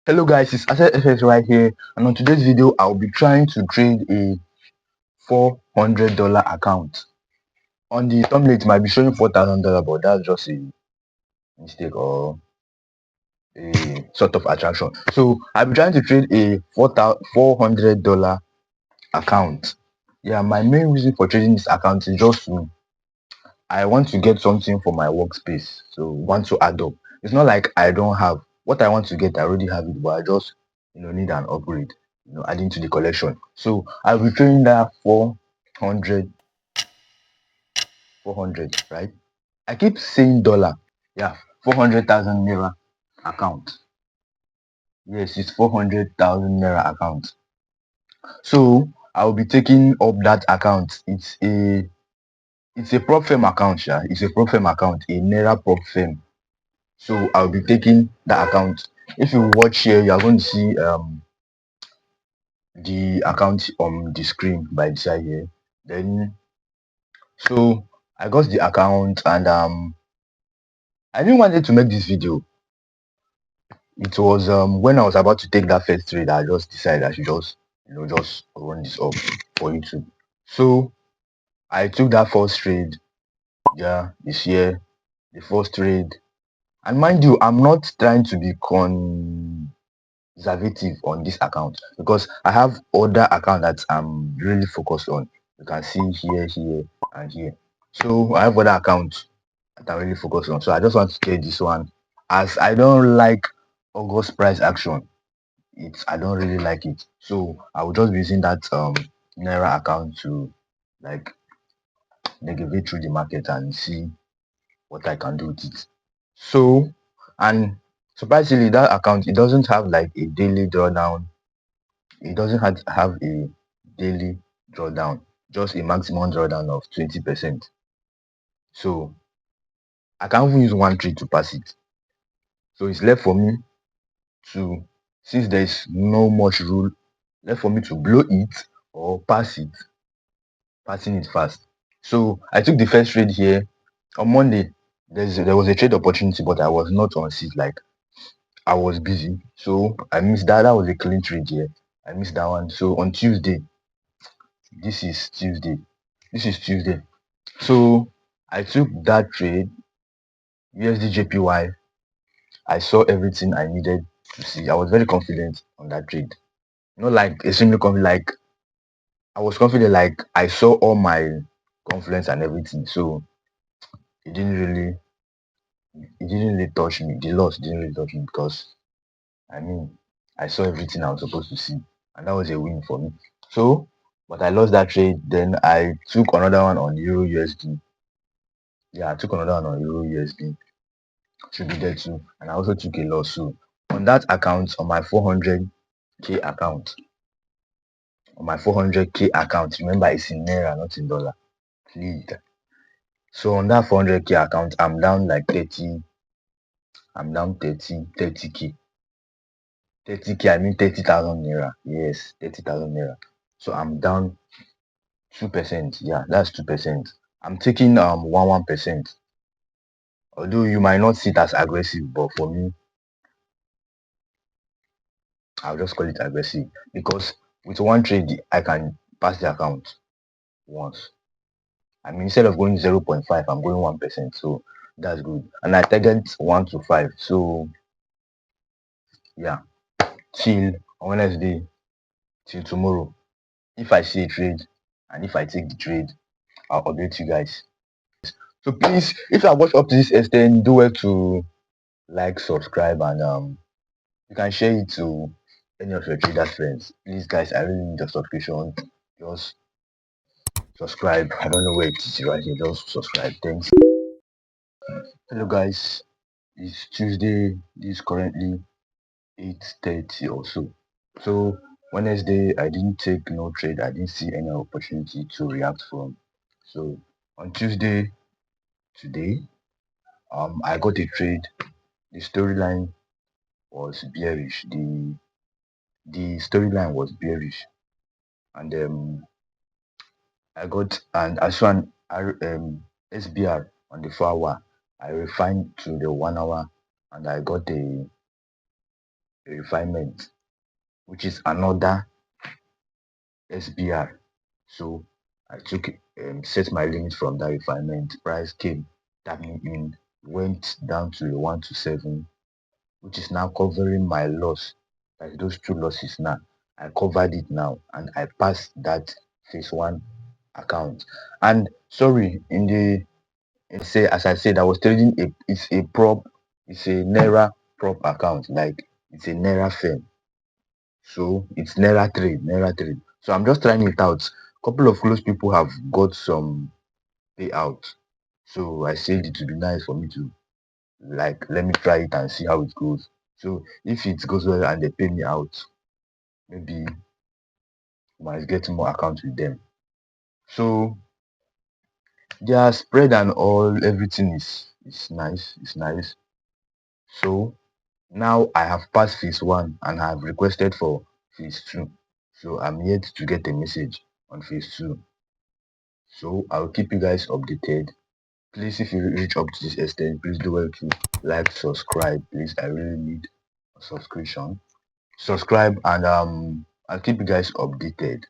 Hello guys, it's Asset FX right here, and on today's video I'll be trying to trade a $400 account. On the thumbnail it might be showing $4,000, but that's just a mistake or a sort of attraction. So I'll be trying to trade a $400 account. Yeah, my main reason for trading this account is just I want to get something for my workspace, so want to add up. It's not like I don't have what I want to get. I already have it, but I just need an upgrade, adding to the collection. So I'll be trading that 400, right? I keep saying dollar. Yeah, 400,000 Naira account. Yes, it's 400,000 Naira account. So I'll be taking up that account. It's a prop firm account, yeah. It's a prop firm account, a Naira Prop Firm. So I'll be taking the account. If you watch here, you are going to see the account on the screen by the side here. Then so I got the account, and I didn't wanted to make this video. It was when I was about to take that first trade, I just decided I should just run this up for YouTube. So I took that first trade, yeah, this year, the first trade. And mind you, I'm not trying to be conservative on this account because I have other account that I'm really focused on. You can see here, and here. So I have other accounts that I'm really focused on. So I just want to get this one, as I don't like August price action. I don't really like it. So I will just be using that Naira account to like navigate through the market and see what I can do with it. So, and surprisingly, that account, it doesn't have like a daily drawdown. It doesn't have a daily drawdown, just a maximum drawdown of 20%. So I can't even use one trade to pass it. So it's left for me to, since there's no much rule, left for me to blow it or passing it fast. So I took the first trade here on Monday. There was a trade opportunity, but I was not on seat. Like, I was busy, so I missed that. That was a clean trade here. I missed that one. So on Tuesday, this is Tuesday. This is Tuesday. So I took that trade, USD JPY. I saw everything I needed to see. I was very confident on that trade. Not like extremely confident, like I was confident, like I saw all my confidence and everything. So it didn't really touch me. The loss didn't really touch me because I mean I saw everything I was supposed to see, and that was a win for me. So, but I lost that trade. Then I took another one on Euro USD. Yeah, I took another one on Euro USD. Should be there too. And I also took a loss. So on that account, on my 400K account, remember it's in Naira, not in dollar. Please. So on that 400K account, I'm down like 30. I'm down 30K. 30K, I mean 30,000 Naira. Yes, 30,000 Naira. So I'm down 2%. Yeah, that's 2%. I'm taking 1%. Although you might not see it as aggressive, but for me, I'll just call it aggressive because with one trade I can pass the account once. I mean, instead of going 0.5, I'm going 1%. So that's good. And I target 1 to 5. So yeah, till on Wednesday, till tomorrow. If I see a trade and if I take the trade, I'll update you guys. So please, if you have watched up to this extent, do well to like, subscribe, and you can share it to any of your traders friends. Please guys, I really need a subscription. Just subscribe. I don't know where it is right here. Just subscribe. Thanks. Hello guys, it's Tuesday. This is currently 8:30 or so. So Wednesday I didn't take no trade. I didn't see any opportunity to react from. So on Tuesday, today, I got a trade. The storyline was bearish. The storyline was bearish, and I got and as one SBR on the 4 hour. I refined to the 1 hour, and I got a refinement, which is another SBR. So I took set my limit from that refinement. Price came, tapped me in, went down to a 127, which is now covering my loss. Like those two losses now. I covered it now and I passed that phase one account. And sorry, in the say as I said, I was trading it's a Naira prop account, like it's a Naira firm. So it's Naira trade. So I'm just trying it out. Couple of close people have got some payout. So I said it would be nice for me to like let me try it and see how it goes. So if it goes well and they pay me out, maybe I might get more accounts with them. So their spread and all everything is nice. It's nice. So now I have passed phase one and I have requested for phase two. So I'm yet to get a message on phase two. So I'll keep you guys updated. Please, if you reach up to this extent, please do well to like, subscribe. Please, I really need a subscription. Subscribe and I'll keep you guys updated.